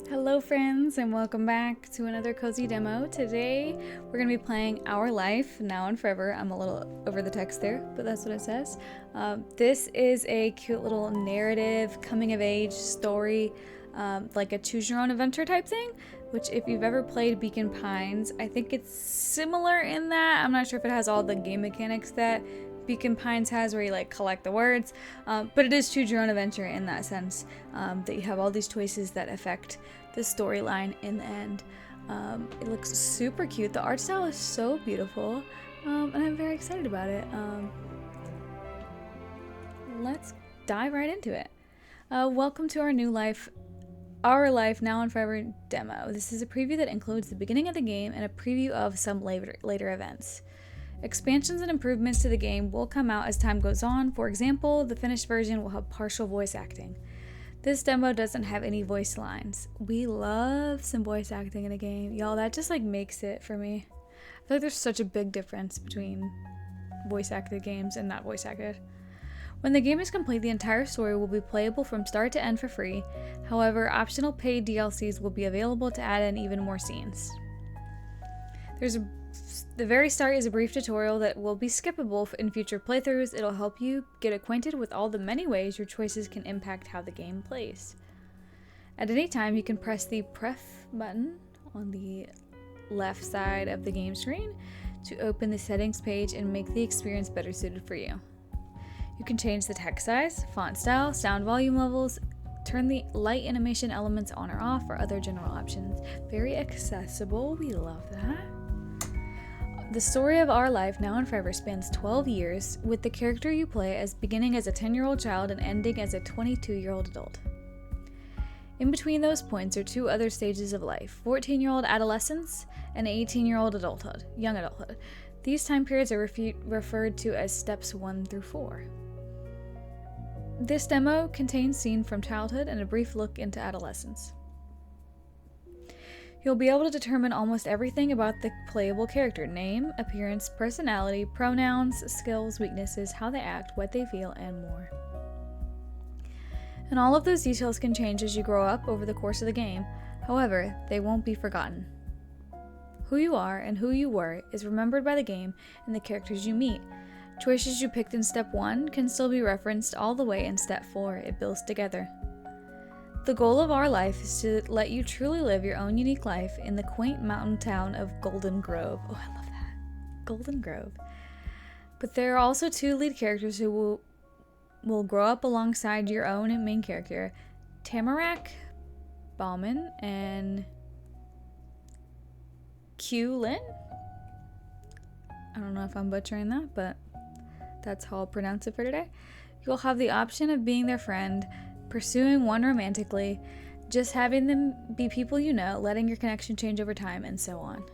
Hello friends, and welcome back to another cozy demo. Today we're going to be playing Our Life Now and Forever. I'm a little over the text there, but that's what it says. This is a cute little narrative coming of age story, like a choose your own adventure type thing, which if you've ever played Beacon Pines, I think it's similar in that. I'm not sure if it has all the game mechanics that Beacon Pines has, where you like collect the words, but it is choose your own adventure in that sense, that you have all these choices that affect the storyline in the end. It looks super cute. The art style is so beautiful, and I'm very excited about it. Let's dive right into it. Welcome to our new life, Our Life Now and Forever demo. This is a preview that includes the beginning of the game and a preview of some later events. Expansions and improvements to the game will come out as time goes on. For example, the finished version will have partial voice acting. This demo doesn't have any voice lines. We love some voice acting in a game. Y'all, that just like makes it for me. I feel like there's such a big difference between voice acted games and not voice acted. When the game is complete, the entire story will be playable from start to end for free. However, optional paid DLCs will be available to add in even more scenes. The very start is a brief tutorial that will be skippable in future playthroughs. It'll help you get acquainted with all the many ways your choices can impact how the game plays. At any time, you can press the pref button on the left side of the game screen to open the settings page and make the experience better suited for you. You can change the text size, font style, sound volume levels, turn the light animation elements on or off, or other general options. Very accessible. We love that. The story of Our Life Now and Forever spans 12 years, with the character you play as beginning as a 10-year-old child and ending as a 22-year-old adult. In between those points are two other stages of life: 14-year-old adolescence and 18-year-old adulthood, young adulthood. These time periods are referred to as steps 1 through 4. This demo contains scenes from childhood and a brief look into adolescence. You'll be able to determine almost everything about the playable character: name, appearance, personality, pronouns, skills, weaknesses, how they act, what they feel, and more. And all of those details can change as you grow up over the course of the game. However, they won't be forgotten. Who you are and who you were is remembered by the game and the characters you meet. Choices you picked in Step 1 can still be referenced all the way in Step 4. It builds together. The goal of Our Life is to let you truly live your own unique life in the quaint mountain town of Golden Grove. Oh, I love that. Golden Grove. But there are also two lead characters who will grow up alongside your own main character, Tamarack Bauman and Q Lin. I don't know if I'm butchering that, but that's how I'll pronounce it for today. You'll have the option of being their friend, pursuing one romantically, just having them be people you know, letting your connection change over time, and so on.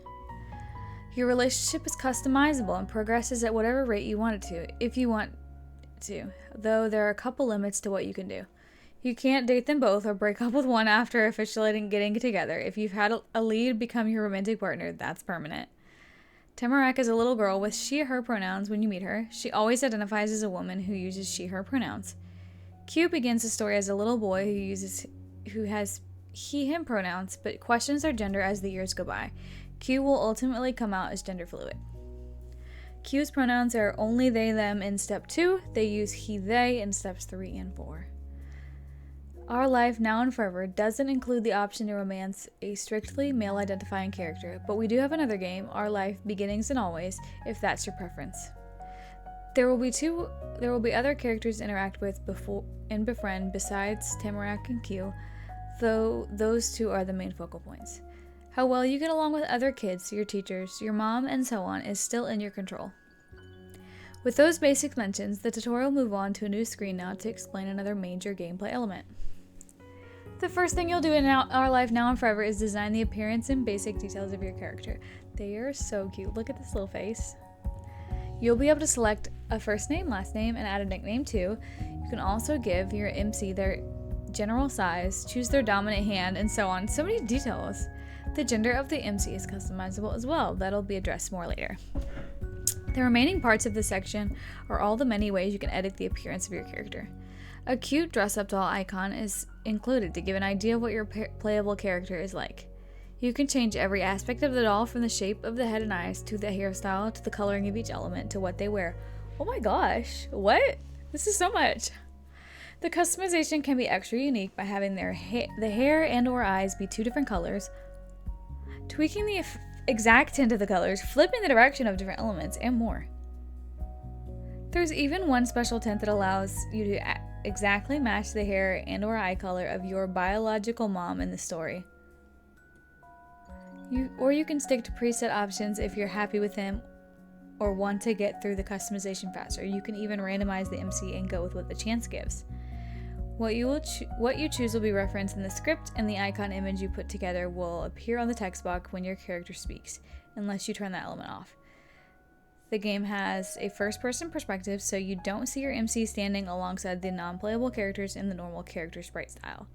Your relationship is customizable and progresses at whatever rate you want it to, if you want to, though there are a couple limits to what you can do. You can't date them both or break up with one after officially getting together. If you've had a lead become your romantic partner, that's permanent. Tamarack is a little girl with she/her pronouns when you meet her. She always identifies as a woman who uses she/her pronouns. Q begins the story as a little boy who has he/him pronouns, but questions their gender as the years go by. Q will ultimately come out as gender fluid. Q's pronouns are only they/them in Step 2. They use he/they in Steps 3 and 4. Our Life Now and Forever doesn't include the option to romance a strictly male-identifying character, but we do have another game, Our Life Beginnings and Always, if that's your preference. There will be other characters to interact with and befriend besides Tamarack and Q, though those two are the main focal points. How well you get along with other kids, your teachers, your mom, and so on is still in your control. With those basic mentions, the tutorial will move on to a new screen now to explain another major gameplay element. The first thing you'll do in Our Life Now and Forever is design the appearance and basic details of your character. They are so cute. Look at this little face. You'll be able to select a first name, last name, and add a nickname too. You can also give your MC their general size, choose their dominant hand, and so on. So many details. The gender of the MC is customizable as well. That'll be addressed more later. The remaining parts of this section are all the many ways you can edit the appearance of your character. A cute dress-up doll icon is included to give an idea of what your playable character is like. You can change every aspect of the doll, from the shape of the head and eyes, to the hairstyle, to the coloring of each element, to what they wear. Oh my gosh, what? This is so much. The customization can be extra unique by having the hair and or eyes be 2 different colors, tweaking the exact tint of the colors, flipping the direction of different elements, and more. There's even one special tint that allows you to exactly match the hair and or eye color of your biological mom in the story. You can stick to preset options if you're happy with them or want to get through the customization faster. You can even randomize the MC and go with what the chance gives. What you choose will be referenced in the script, and the icon image you put together will appear on the text box when your character speaks, unless you turn that element off. The game has a first-person perspective, so you don't see your MC standing alongside the non-playable characters in the normal character sprite style.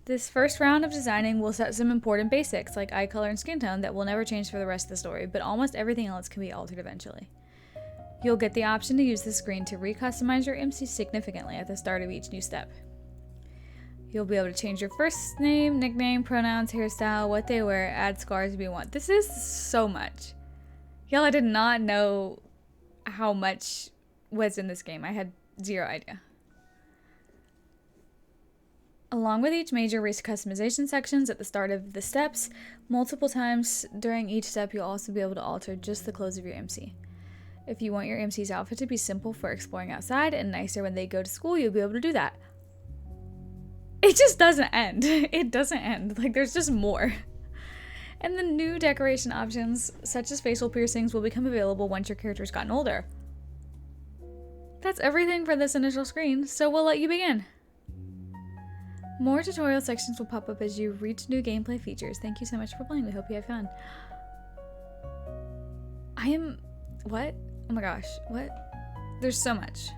This first round of designing will set some important basics, like eye color and skin tone, that will never change for the rest of the story, but almost everything else can be altered eventually. You'll get the option to use the screen to re-customize your MC significantly at the start of each new step. You'll be able to change your first name, nickname, pronouns, hairstyle, what they wear, add scars if you want. This is so much. Y'all, I did not know how much was in this game. I had zero idea. Along with each major race customization sections at the start of the steps, multiple times during each step, you'll also be able to alter just the clothes of your MC. If you want your MC's outfit to be simple for exploring outside and nicer when they go to school, you'll be able to do that. It just doesn't end. It doesn't end. Like, there's just more. And the new decoration options, such as facial piercings, will become available once your character's gotten older. That's everything for this initial screen, so we'll let you begin. More tutorial sections will pop up as you reach new gameplay features. Thank you so much for playing. We hope you have fun. What? Oh my gosh, what? There's so much.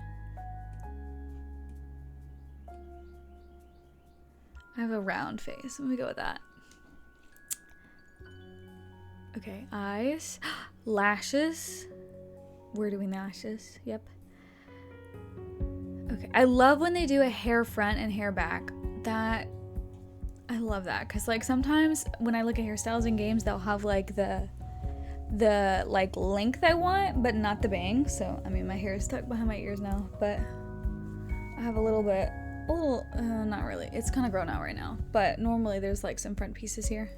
I have a round face. Let me go with that. Okay, eyes. Lashes. We're doing lashes. Yep. Okay, I love when they do a hair front and hair back. I love that, because like sometimes when I look at hairstyles in games, they'll have like the like length I want, but not the bang. So I mean, my hair is stuck behind my ears now, but I have not really. It's kind of grown out right now, but normally there's like some front pieces here.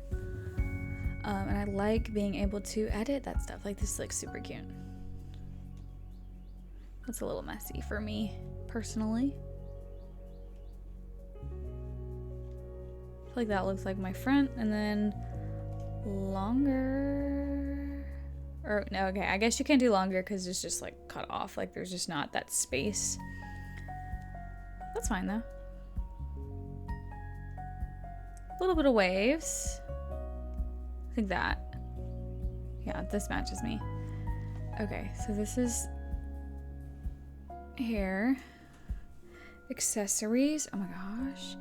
And I like being able to edit that stuff. Like, this is like super cute. That's a little messy for me personally. I feel like that looks like my front, and then longer. Or no, okay, I guess you can't do longer because it's just like cut off. Like, there's just not that space. That's fine though. A little bit of waves. I think that. Yeah, this matches me. Okay, so this is hair. Accessories. Oh my gosh.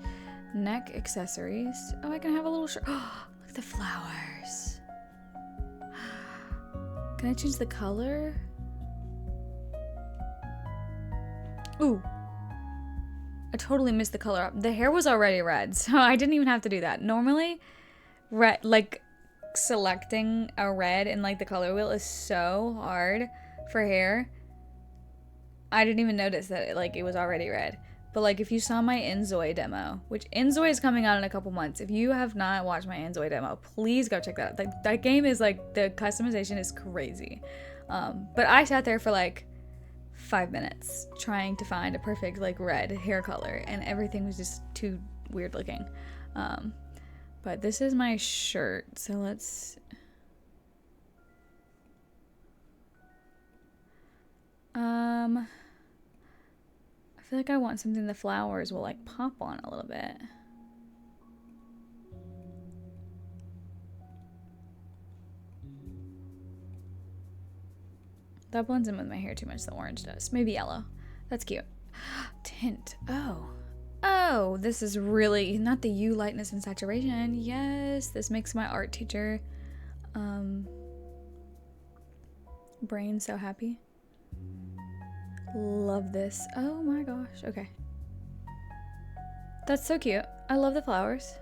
Neck accessories. Oh, I can have a little shirt. Oh, look at the flowers. Can I change the color? Ooh. I totally missed the color up. The hair was already red, so I didn't even have to do that. Normally, red, like, selecting a red in like the color wheel is so hard for hair. I didn't even notice that it was already red. But like, if you saw my Inzoi demo, which Inzoi is coming out in a couple months, if you have not watched my Inzoi demo, please go check that out. Like, that game is like, the customization is crazy. But I sat there for like 5 minutes trying to find a perfect like red hair color, and everything was just too weird looking. But this is my shirt, so let's... I feel like I want something the flowers will like pop on a little bit. That blends in with my hair too much, the orange does. Maybe yellow. That's cute. Tint. Oh, this is really not the hue, lightness, and saturation. Yes, this makes my art teacher brain so happy. Love this. Oh my gosh. Okay. That's so cute. I love the flowers.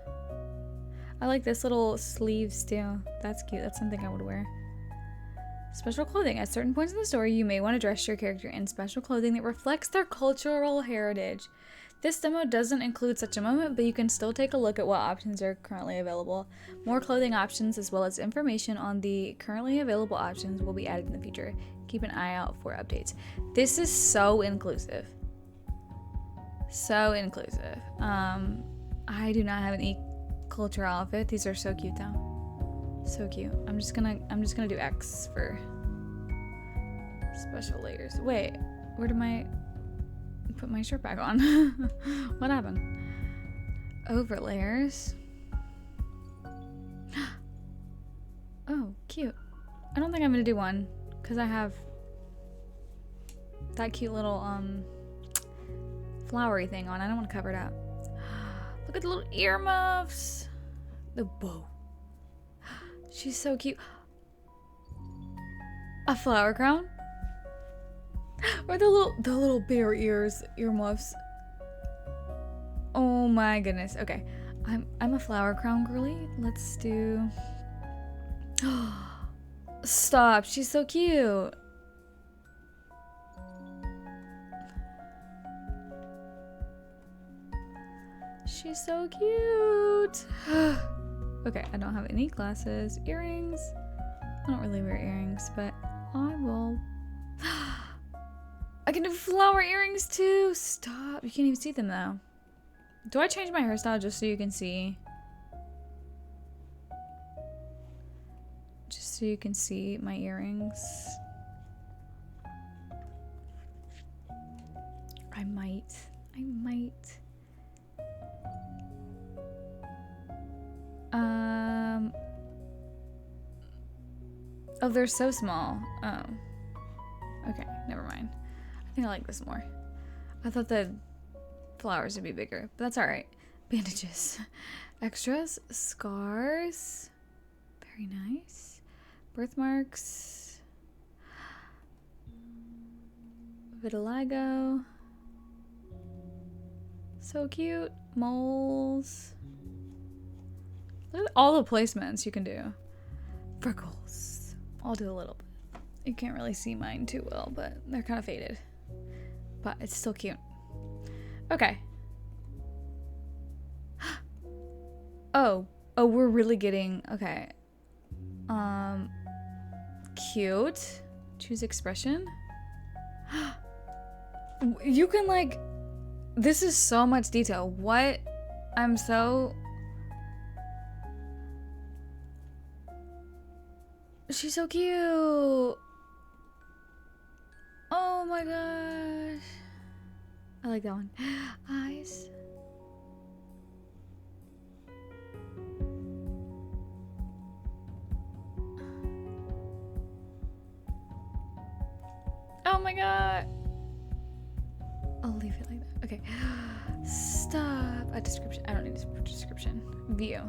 I like this little sleeves too. That's cute. That's something I would wear. Special clothing. At certain points in the story, you may want to dress your character in special clothing that reflects their cultural heritage. This demo doesn't include such a moment, but you can still take a look at what options are currently available. More clothing options, as well as information on the currently available options, will be added in the future. Keep an eye out for updates. This is so inclusive. So inclusive. I do not have an cultural outfit. These are so cute though. So cute. I'm just gonna do X for special layers. Wait, where did my put my shirt back on? What happened? Over layers. Oh, cute. I don't think I'm gonna do one because I have that cute little flowery thing on. I don't want to cover it up. Look at the little earmuffs. The bow. She's so cute. A flower crown? Or the little bear earmuffs. Oh my goodness. Okay. I'm a flower crown girly. Let's do Stop. She's so cute. She's so cute. Okay, I don't have any glasses. Earrings. I don't really wear earrings, but I will. I can do flower earrings too. Stop. You can't even see them though. Do I change my hairstyle just so you can see? Just so you can see my earrings. I might. Oh, they're so small. Oh. Okay, never mind. I think I like this more. I thought the flowers would be bigger, but that's alright. Bandages. Extras. Scars. Very nice. Birthmarks. Vitiligo. So cute. Moles. Look at all the placements you can do. Freckles. I'll do a little bit. You can't really see mine too well, but they're kind of faded. But it's still cute. Okay. Oh, we're really getting, okay. Cute. Choose expression. You can like, this is so much detail. What? I'm so... She's so cute. Oh my gosh. I like that one. Eyes. Oh my god. I'll leave it like that. Okay. Stop. A description. I don't need a description. View.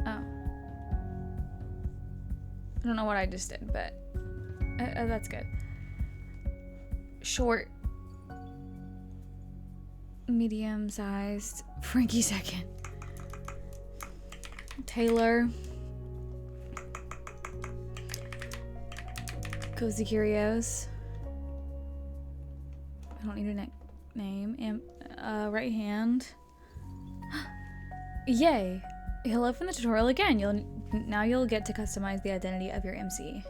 Oh. I don't know what I just did, but that's good. Short. Medium-sized. Frankie second. Taylor. Cozy Curios. I don't need a nickname. Right hand. Yay! Hello from the tutorial again. Now you'll get to customize the identity of your MC.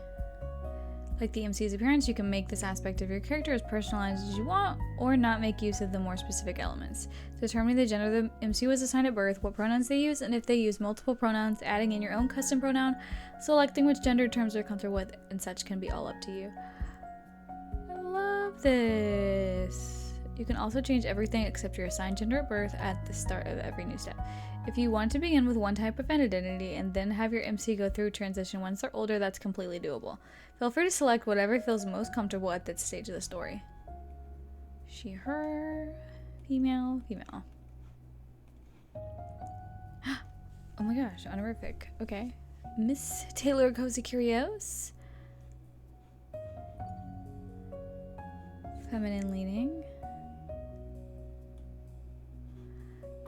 Like the MC's appearance, you can make this aspect of your character as personalized as you want, or not make use of the more specific elements. Determining the gender the MC was assigned at birth, what pronouns they use, and if they use multiple pronouns, adding in your own custom pronoun, selecting which gender terms they're comfortable with, and such can be all up to you. I love this. You can also change everything except your assigned gender at birth at the start of every new step. If you want to begin with one type of identity and then have your MC go through transition once they're older, that's completely doable. Feel free to select whatever feels most comfortable at that stage of the story. She, her, female, female. Oh my gosh, honorific. Okay. Miss Taylor Cozy Curios. Feminine leaning.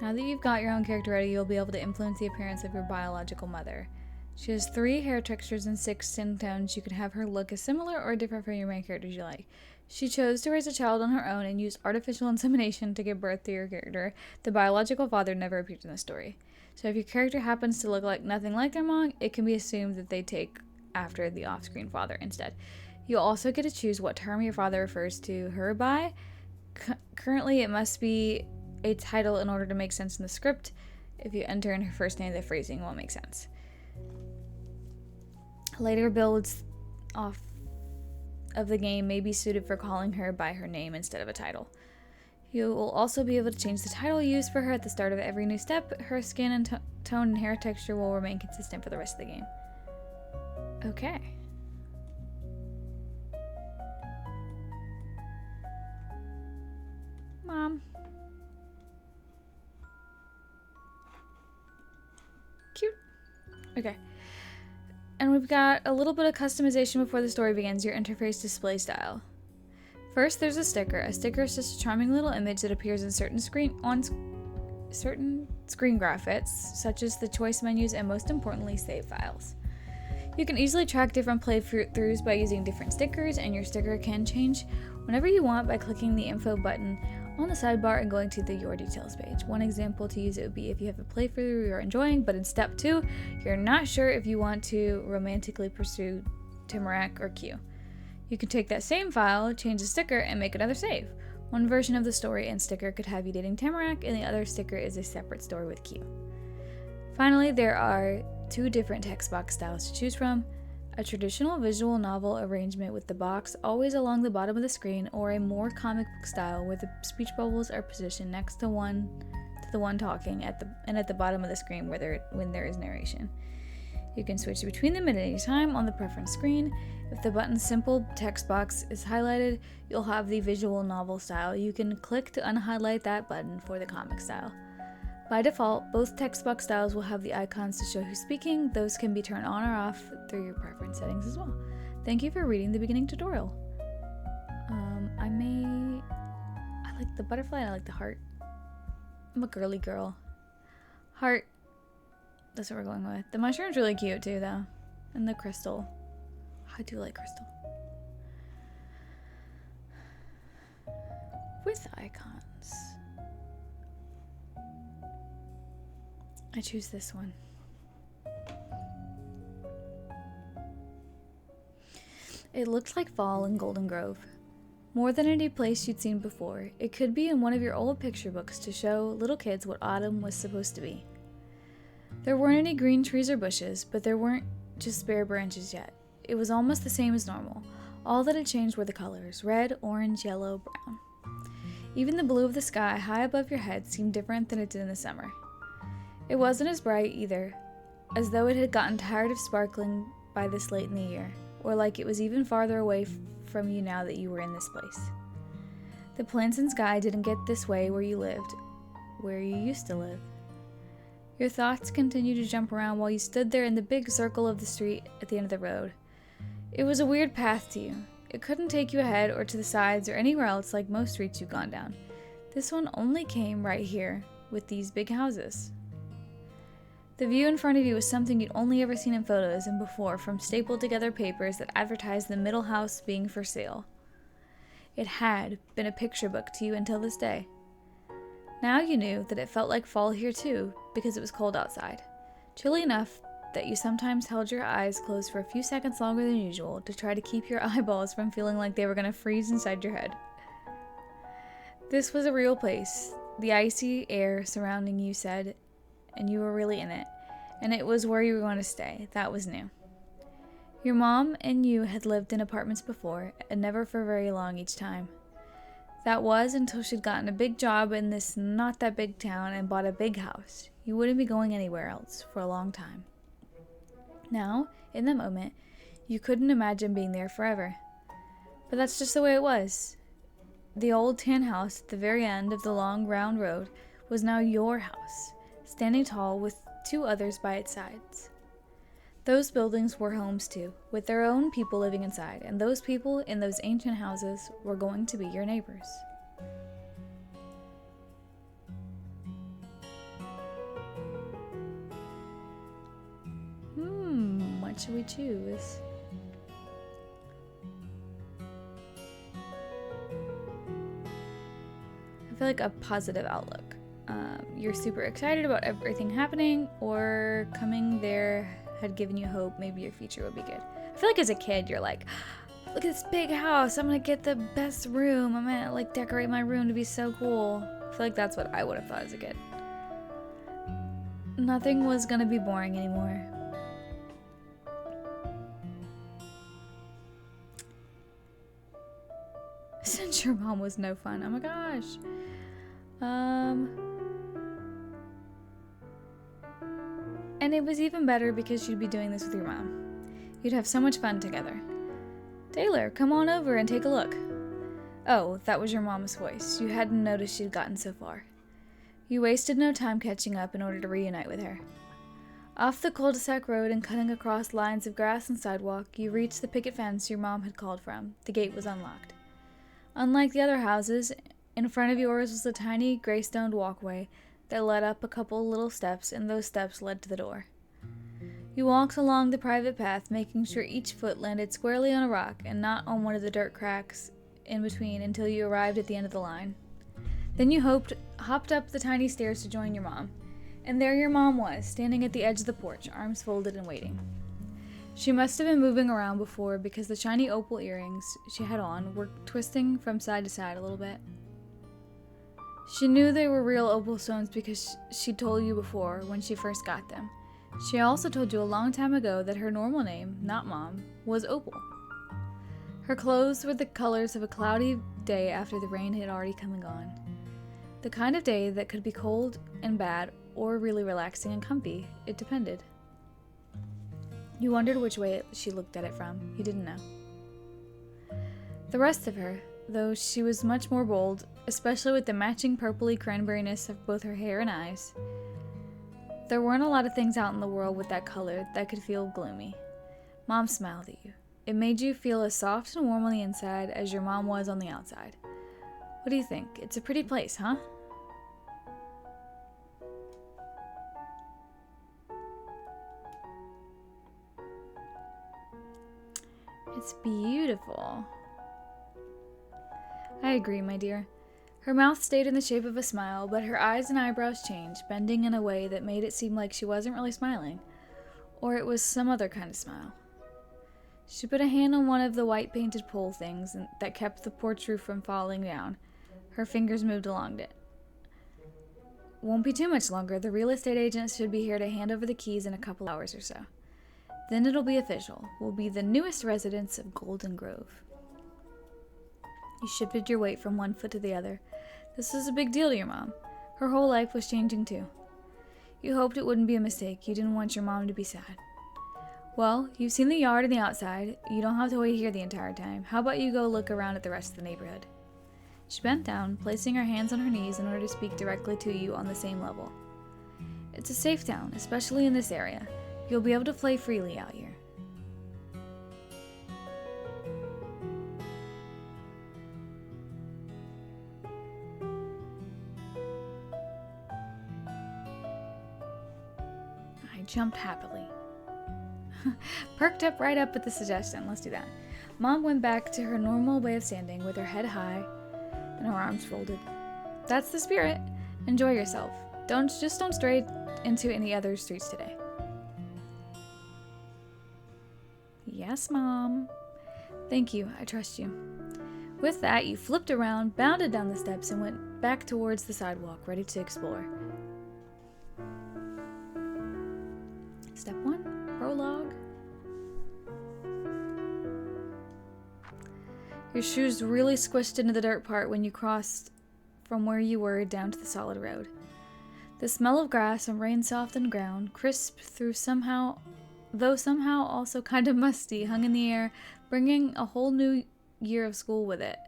Now that you've got your own character ready, you'll be able to influence the appearance of your biological mother. She has 3 hair textures and 6 skin tones. You can have her look as similar or different from your main character as you like. She chose to raise a child on her own and used artificial insemination to give birth to your character. The biological father never appeared in the story. So if your character happens to look like nothing like their mom, it can be assumed that they take after the off-screen father instead. You'll also get to choose what term your father refers to her by. Currently, it must be a title in order to make sense in the script. If you enter in her first name, the phrasing won't make sense. Later builds off of the game may be suited for calling her by her name instead of a title. You will also be able to change the title used for her at the start of every new step. Her skin and tone and hair texture will remain consistent for the rest of the game. Okay. Mom. Cute. Okay. And we've got a little bit of customization before the story begins, your interface display style. First, there's a sticker. A sticker is just a charming little image that appears in certain screen graphics, such as the choice menus and most importantly, save files. You can easily track different playthroughs by using different stickers, and your sticker can change whenever you want by clicking the info button on the sidebar and going to the Your Details page. One example to use it would be if you have a playthrough you're enjoying, but in step 2, you're not sure if you want to romantically pursue Timorak or Q. You can take that same file, change the sticker, and make another save. One version of the story and sticker could have you dating Timorak, and the other sticker is a separate story with Q. Finally, there are 2 different text box styles to choose from. A traditional visual novel arrangement with the box always along the bottom of the screen, or a more comic book style where the speech bubbles are positioned next to the one talking at the bottom of the screen when there is narration. You can switch between them at any time on the preference screen. If the button's simple text box is highlighted, you'll have the visual novel style. You can click to unhighlight that button for the comic style. By default, both text box styles will have the icons to show who's speaking. Those can be turned on or off through your preference settings as well. Thank you for reading the beginning tutorial. I like the butterfly and I like the heart. I'm a girly girl. Heart. That's what we're going with. The mushroom's really cute too, though. And the crystal. I do like crystal. With icons. I choose this one. It looked like fall in Golden Grove. More than any place you'd seen before, it could be in one of your old picture books to show little kids what autumn was supposed to be. There weren't any green trees or bushes, but there weren't just bare branches yet. It was almost the same as normal. All that had changed were the colors: red, orange, yellow, brown. Even the blue of the sky high above your head seemed different than it did in the summer. It wasn't as bright either, as though it had gotten tired of sparkling by this late in the year, or like it was even farther away from you now that you were in this place. The plants and sky didn't get this way where you lived, where you used to live. Your thoughts continued to jump around while you stood there in the big circle of the street at the end of the road. It was a weird path to you. It couldn't take you ahead or to the sides or anywhere else like most streets you've gone down. This one only came right here, with these big houses. The view in front of you was something you'd only ever seen in photos and before from stapled together papers that advertised the middle house being for sale. It had been a picture book to you until this day. Now you knew that it felt like fall here too, because it was cold outside. Chilly enough that you sometimes held your eyes closed for a few seconds longer than usual to try to keep your eyeballs from feeling like they were going to freeze inside your head. This was a real place. The icy air surrounding you said, and you were really in it, and it was where you were going to stay. That was new. Your mom and you had lived in apartments before, and never for very long each time. That was until she'd gotten a big job in this not that big town and bought a big house. You wouldn't be going anywhere else for a long time. Now, in that moment, you couldn't imagine being there forever. But that's just the way it was. The old tan house at the very end of the long round road was now your house, standing tall with 2 others by its sides. Those buildings were homes too, with their own people living inside, and those people in those ancient houses were going to be your neighbors. What should we choose? I feel like a positive outlook. You're super excited about everything happening, or coming there had given you hope maybe your future would be good. I feel like as a kid, you're like, look at this big house. I'm gonna get the best room. I'm gonna like decorate my room to be so cool. I feel like that's what I would have thought as a kid. Nothing was gonna be boring anymore. Since your mom was no fun. Oh my gosh. And it was even better because you'd be doing this with your mom. You'd have so much fun together. Taylor, come on over and take a look. Oh, that was your mom's voice. You hadn't noticed she'd gotten so far. You wasted no time catching up in order to reunite with her. Off the cul-de-sac road and cutting across lines of grass and sidewalk, you reached the picket fence your mom had called from. The gate was unlocked. Unlike the other houses, in front of yours was a tiny gray-stoned walkway that led up a couple little steps, and those steps led to the door. You walked along the private path, making sure each foot landed squarely on a rock and not on one of the dirt cracks in between until you arrived at the end of the line. Then you hopped up the tiny stairs to join your mom, and there your mom was, standing at the edge of the porch, arms folded and waiting. She must have been moving around before because the shiny opal earrings she had on were twisting from side to side a little bit. She knew they were real opal stones because she told you before when she first got them. She also told you a long time ago that her normal name, not Mom, was Opal. Her clothes were the colors of a cloudy day after the rain had already come and gone. The kind of day that could be cold and bad or really relaxing and comfy. It depended. You wondered which way she looked at it from. You didn't know. The rest of her, though she was much more bold, especially with the matching purpley cranberryness of both her hair and eyes. There weren't a lot of things out in the world with that color that could feel gloomy. Mom smiled at you. It made you feel as soft and warm on the inside as your mom was on the outside. What do you think? It's a pretty place, huh? It's beautiful. I agree, my dear. Her mouth stayed in the shape of a smile, but her eyes and eyebrows changed, bending in a way that made it seem like she wasn't really smiling, or it was some other kind of smile. She put a hand on one of the white painted pole things that kept the porch roof from falling down. Her fingers moved along it. Won't be too much longer. The real estate agent should be here to hand over the keys in a couple hours or so. Then it'll be official. We'll be the newest residents of Golden Grove. You shifted your weight from one foot to the other. This was a big deal to your mom. Her whole life was changing too. You hoped it wouldn't be a mistake. You didn't want your mom to be sad. Well, you've seen the yard and the outside. You don't have to wait here the entire time. How about you go look around at the rest of the neighborhood? She bent down, placing her hands on her knees in order to speak directly to you on the same level. It's a safe town, especially in this area. You'll be able to play freely out here. I jumped happily. Perked up right up at the suggestion. Let's do that. Mom went back to her normal way of standing with her head high and her arms folded. That's the spirit. Enjoy yourself. Don't stray into any other streets today. Yes, Mom. Thank you. I trust you. With that, you flipped around, bounded down the steps, and went back towards the sidewalk, ready to explore. Step 1, prologue. Your shoes really squished into the dirt part when you crossed from where you were down to the solid road. The smell of grass and rain-softened ground, crisp through somehow also kind of musty, hung in the air, bringing a whole new year of school with it.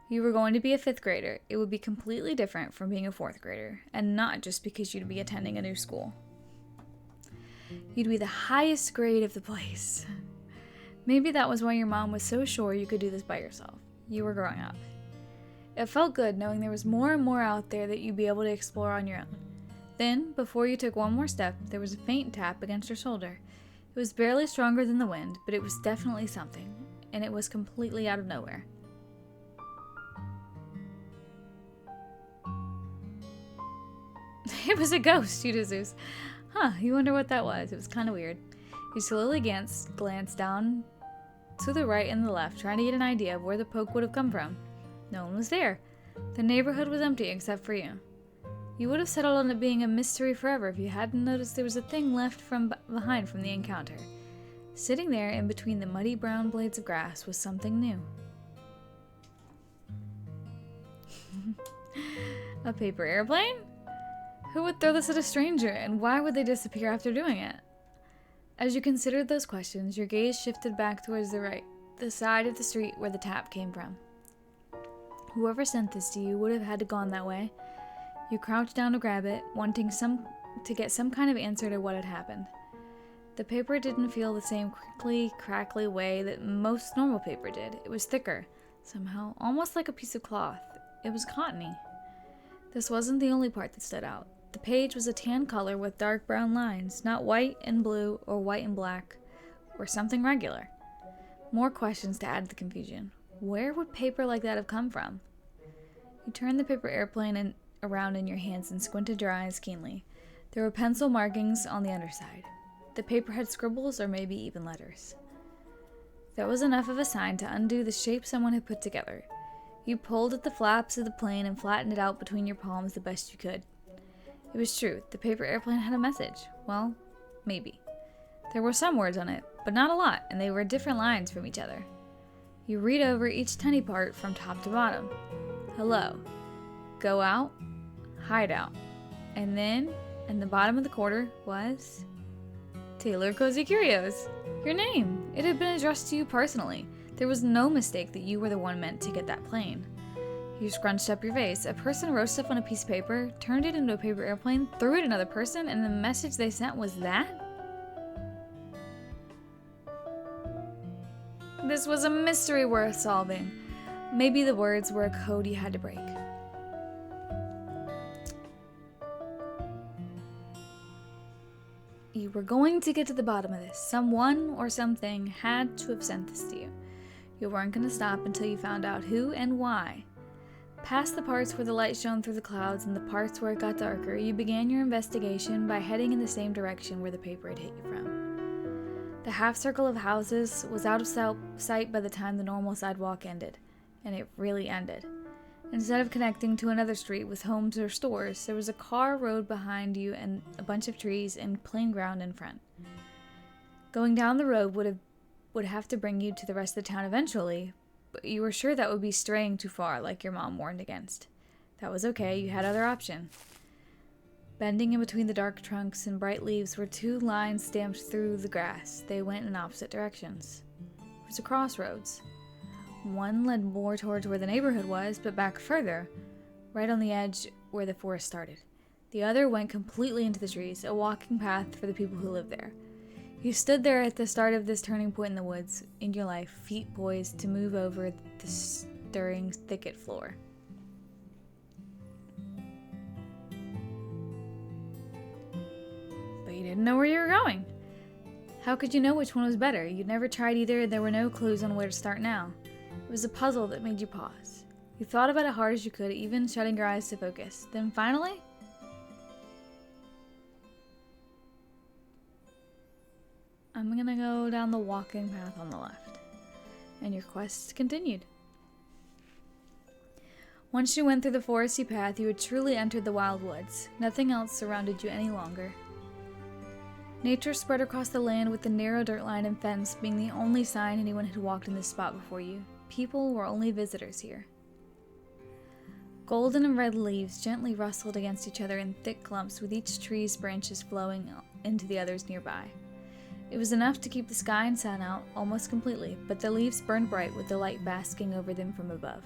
You were going to be a 5th grader. It would be completely different from being a 4th grader, and not just because you'd be attending a new school. You'd be the highest grade of the place. Maybe that was why your mom was so sure you could do this by yourself. You were growing up. It felt good knowing there was more and more out there that you'd be able to explore on your own. Then, before you took one more step, there was a faint tap against your shoulder. It was barely stronger than the wind, but it was definitely something, and it was completely out of nowhere. It was a ghost, Eudazus. Huh, you wonder what that was. It was kind of weird. You slowly glanced down to the right and the left, trying to get an idea of where the poke would have come from. No one was there. The neighborhood was empty except for you. You would have settled on it being a mystery forever if you hadn't noticed there was a thing left from behind from the encounter. Sitting there in between the muddy brown blades of grass was something new. A paper airplane? Who would throw this at a stranger, and why would they disappear after doing it? As you considered those questions, your gaze shifted back towards the right, the side of the street where the tap came from. Whoever sent this to you would have had to gone that way. You crouched down to grab it, wanting to get some kind of answer to what had happened. The paper didn't feel the same crinkly, crackly way that most normal paper did. It was thicker, somehow, almost like a piece of cloth. It was cottony. This wasn't the only part that stood out. The page was a tan color with dark brown lines, not white and blue or white and black, or something regular. More questions to add to the confusion. Where would paper like that have come from? You turned the paper airplane around in your hands and squinted your eyes keenly. There were pencil markings on the underside. The paper had scribbles or maybe even letters. That was enough of a sign to undo the shape someone had put together. You pulled at the flaps of the plane and flattened it out between your palms the best you could. It was true. The paper airplane had a message. Well, maybe. There were some words on it, but not a lot, and they were different lines from each other. You read over each tiny part from top to bottom. Hello. Go out. Hide out. And then, in the bottom of the quarter was Taylor Cozy Curios. Your name. It had been addressed to you personally. There was no mistake that you were the one meant to get that plane. You scrunched up your face. A person wrote stuff on a piece of paper, turned it into a paper airplane, threw it at another person, and the message they sent was that? This was a mystery worth solving. Maybe the words were a code you had to break. You were going to get to the bottom of this. Someone or something had to have sent this to you. You weren't going to stop until you found out who and why. Past the parts where the light shone through the clouds and the parts where it got darker, you began your investigation by heading in the same direction where the paper had hit you from. The half circle of houses was out of sight by the time the normal sidewalk ended, and it really ended. Instead of connecting to another street with homes or stores, there was a car road behind you and a bunch of trees and plain ground in front. Going down the road would have to bring you to the rest of the town eventually, but you were sure that would be straying too far, like your mom warned against. That was okay, you had other option. Bending in between the dark trunks and bright leaves were two lines stamped through the grass. They went in opposite directions. It was a crossroads. One led more towards where the neighborhood was, but back further, right on the edge where the forest started. The other went completely into the trees, a walking path for the people who lived there. You stood there at the start of this turning point in the woods in your life, feet poised to move over the stirring thicket floor. But you didn't know where you were going. How could you know which one was better? You'd never tried either, and there were no clues on where to start now. It was a puzzle that made you pause. You thought about it hard as you could, even shutting your eyes to focus. Then finally, I'm gonna go down the walking path on the left. And your quest continued. Once you went through the foresty path, you had truly entered the wild woods. Nothing else surrounded you any longer. Nature spread across the land with the narrow dirt line and fence being the only sign anyone had walked in this spot before you. People were only visitors here. Golden and red leaves gently rustled against each other in thick clumps, with each tree's branches flowing into the others nearby. It was enough to keep the sky and sun out almost completely, but the leaves burned bright with the light basking over them from above.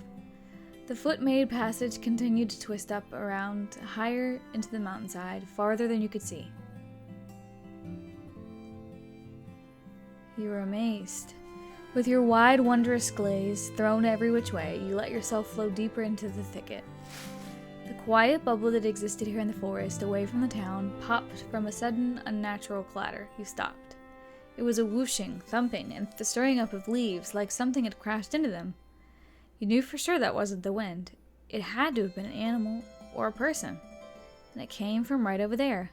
The foot-made passage continued to twist up around higher into the mountainside, farther than you could see. You were amazed. With your wide, wondrous gaze thrown every which way, you let yourself flow deeper into the thicket. The quiet bubble that existed here in the forest, away from the town, popped from a sudden, unnatural clatter. You stopped. It was a whooshing, thumping, and the stirring up of leaves like something had crashed into them. You knew for sure that wasn't the wind. It had to have been an animal or a person. And it came from right over there.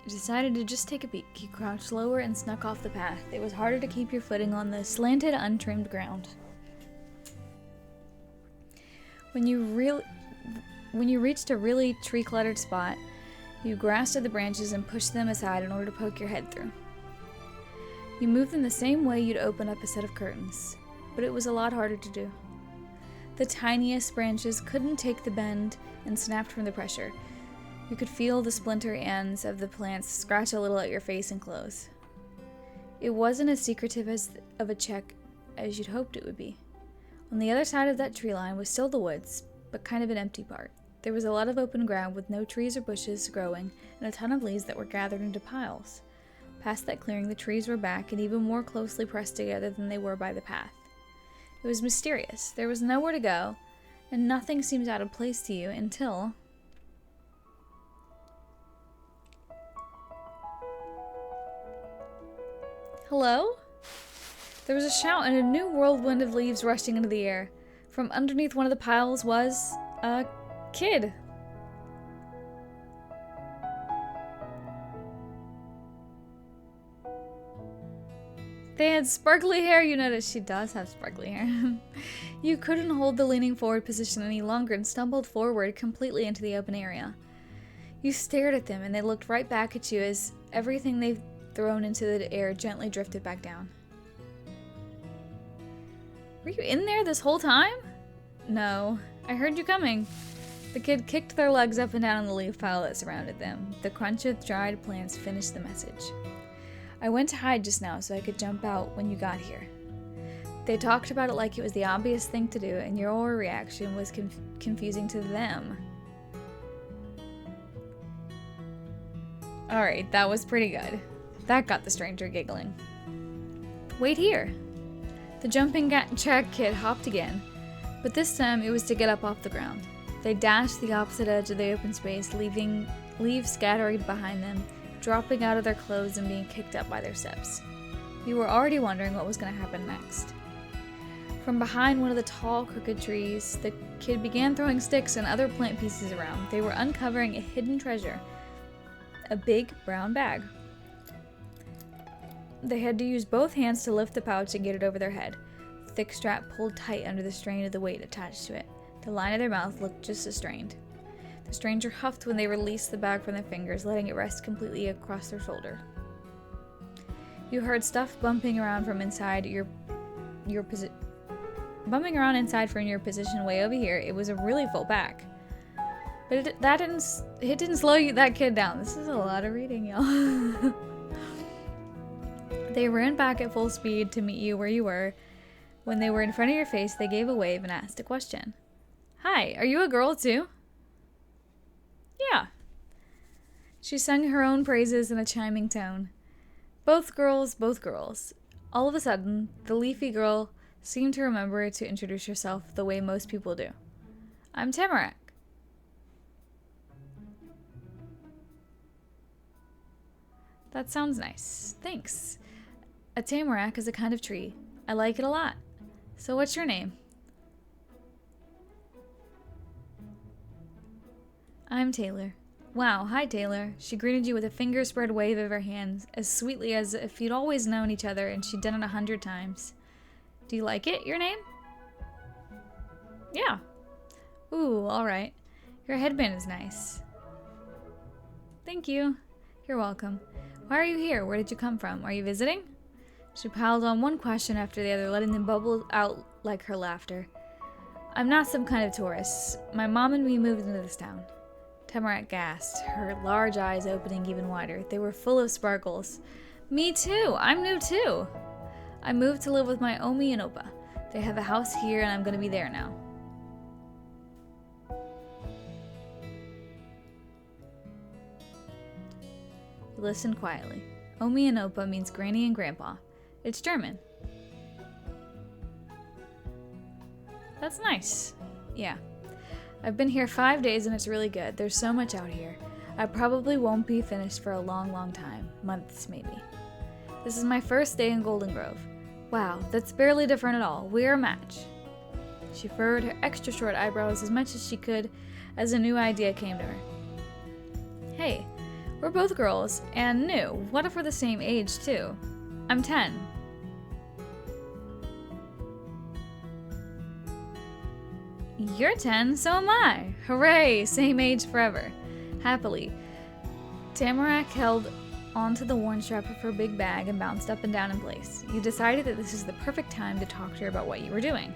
You decided to just take a peek. You crouched lower and snuck off the path. It was harder to keep your footing on the slanted, untrimmed ground. When you reached a really tree-cluttered spot, you grasped at the branches and pushed them aside in order to poke your head through. You moved in the same way you'd open up a set of curtains, but it was a lot harder to do. The tiniest branches couldn't take the bend and snapped from the pressure. You could feel the splinter ends of the plants scratch a little at your face and clothes. It wasn't as secretive of a check as you'd hoped it would be. On the other side of that tree line was still the woods, but kind of an empty part. There was a lot of open ground with no trees or bushes growing, and a ton of leaves that were gathered into piles. Past that clearing, the trees were back and even more closely pressed together than they were by the path. It was mysterious. There was nowhere to go, and nothing seemed out of place to you until... Hello? There was a shout and a new whirlwind of leaves rushing into the air. From underneath one of the piles was a kid. They had sparkly hair. You notice she does have sparkly hair. You couldn't hold the leaning forward position any longer and stumbled forward completely into the open area. You stared at them and they looked right back at you as everything they've thrown into the air gently drifted back down. Were you in there this whole time? No, I heard you coming. The kid kicked their legs up and down on the leaf pile that surrounded them. The crunch of dried plants finished the message. I went to hide just now so I could jump out when you got here. They talked about it like it was the obvious thing to do, and your reaction was confusing to them. Alright, that was pretty good. That got the stranger giggling. Wait here. The jumping jack kid hopped again, but this time it was to get up off the ground. They dashed the opposite edge of the open space, leaving leaves scattering behind them, dropping out of their clothes and being kicked up by their steps. You were already wondering what was going to happen next. From behind one of the tall, crooked trees, the kid began throwing sticks and other plant pieces around. They were uncovering a hidden treasure, a big brown bag. They had to use both hands to lift the pouch and get it over their head. The thick strap pulled tight under the strain of the weight attached to it. The line of their mouth looked just as strained. The stranger huffed when they released the bag from their fingers, letting it rest completely across their shoulder. You heard stuff bumping around from inside bumping around inside from your position way over here. It was a really full pack. But it didn't slow that kid down. This is a lot of reading, y'all. They ran back at full speed to meet you where you were. When they were in front of your face, they gave a wave and asked a question. Hi, are you a girl too? Yeah. She sung her own praises in a chiming tone. Both girls, both girls. All of a sudden, the leafy girl seemed to remember to introduce herself the way most people do. I'm Tamarack. That sounds nice. Thanks. A tamarack is a kind of tree. I like it a lot. So what's your name? I'm Taylor. Wow, hi Taylor. She greeted you with a finger-spread wave of her hands, as sweetly as if you'd always known each other and she'd done it 100 times. Do you like it, your name? Yeah. Ooh, alright. Your headband is nice. Thank you. You're welcome. Why are you here? Where did you come from? Are you visiting? She piled on one question after the other, letting them bubble out like her laughter. I'm not some kind of tourist. My mom and me moved into this town. Tamarack gasped, her large eyes opening even wider. They were full of sparkles. Me too! I'm new too! I moved to live with my Omi and Opa. They have a house here and I'm gonna be there now. He listened quietly. Omi and Opa means Granny and Grandpa. It's German. That's nice. Yeah. I've been here 5 days and it's really good. There's so much out here. I probably won't be finished for a long, long time. Months, maybe. This is my first day in Golden Grove. Wow, that's barely different at all. We're a match. She furrowed her extra short eyebrows as much as she could as a new idea came to her. Hey, we're both girls, and new. What if we're the same age, too? I'm 10. You're 10, so am I. Hooray, same age forever. Happily, Tamarack held onto the worn strap of her big bag and bounced up and down in place. You decided that this is the perfect time to talk to her about what you were doing.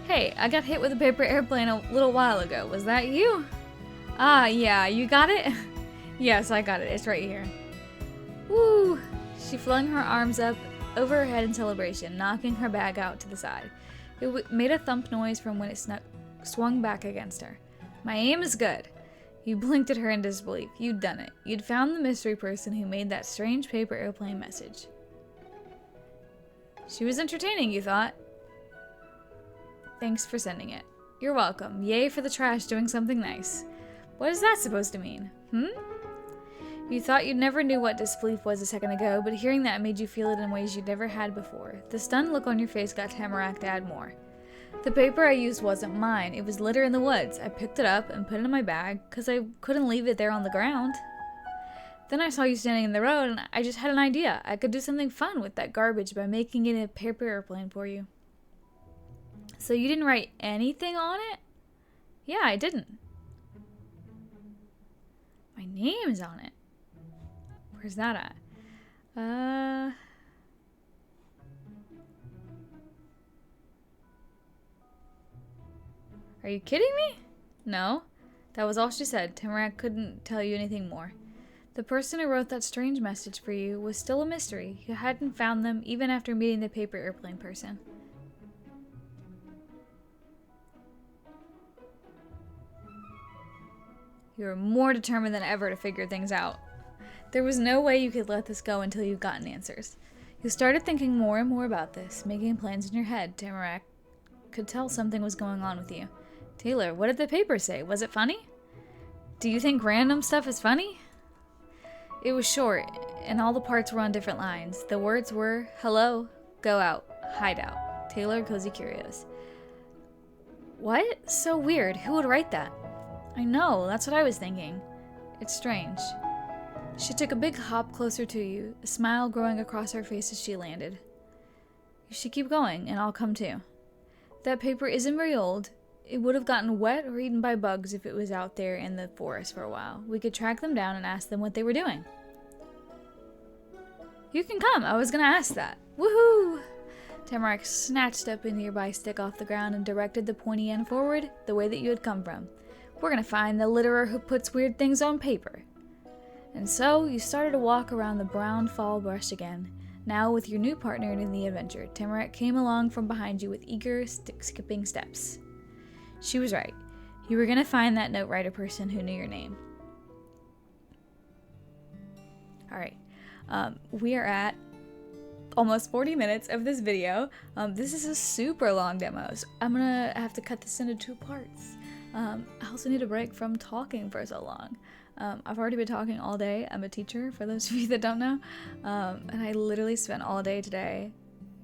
Hey, I got hit with a paper airplane a little while ago. Was that you? Ah, yeah, you got it? Yes, I got it. It's right here. Woo! She flung her arms up over her head in celebration, knocking her bag out to the side. It made a thump noise from when it swung back against her. My aim is good. You blinked at her in disbelief. You'd done it. You'd found the mystery person who made that strange paper airplane message. She was entertaining, you thought. Thanks for sending it. You're welcome. Yay for the trash doing something nice. What is that supposed to mean? You thought you never knew what disbelief was a second ago, but hearing that made you feel it in ways you'd never had before. The stunned look on your face got Tamarack to add more. The paper I used wasn't mine. It was litter in the woods. I picked it up and put it in my bag because I couldn't leave it there on the ground. Then I saw you standing in the road and I just had an idea. I could do something fun with that garbage by making it a paper airplane for you. So you didn't write anything on it? Yeah, I didn't. My name's on it. Where's that at? Are you kidding me? No. That was all she said. Tamarack couldn't tell you anything more. The person who wrote that strange message for you was still a mystery. You hadn't found them even after meeting the paper airplane person. You were more determined than ever to figure things out. There was no way you could let this go until you gotten answers. You started thinking more and more about this, making plans in your head. Tamarack could tell something was going on with you. Taylor, what did the paper say? Was it funny? Do you think random stuff is funny? It was short, and all the parts were on different lines. The words were, hello, go out, hide out. Taylor, Cozy Curios. What? So weird. Who would write that? I know, that's what I was thinking. It's strange. She took a big hop closer to you, a smile growing across her face as she landed. You should keep going, and I'll come too. That paper isn't very old. It would have gotten wet or eaten by bugs if it was out there in the forest for a while. We could track them down and ask them what they were doing. You can come. I was going to ask that. Woohoo! Tamarack snatched up a nearby stick off the ground and directed the pointy end forward the way that you had come from. We're going to find the litterer who puts weird things on paper. And so you started to walk around the brown fall brush again, now with your new partner in the adventure. Tamarack came along from behind you with eager, skipping steps. She was right. You were going to find that note writer person who knew your name. Alright, we are at almost 40 minutes of this video. This is a super long demo, so I'm going to have to cut this into 2 parts. I also need a break from talking for so long. I've already been talking all day. I'm a teacher, for those of you that don't know. And I literally spent all day today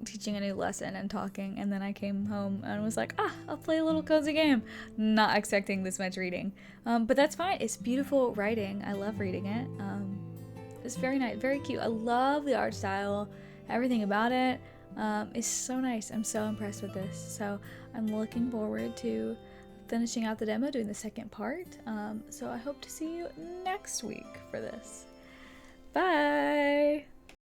teaching a new lesson and talking, and then I came home and was like, I'll play a little cozy game. Not expecting this much reading. But that's fine. It's beautiful writing. I love reading it. It's very nice, very cute. I love the art style. Everything about it is so nice. I'm so impressed with this. So I'm looking forward to finishing out the demo, doing the second part. So I hope to see you next week for this. Bye!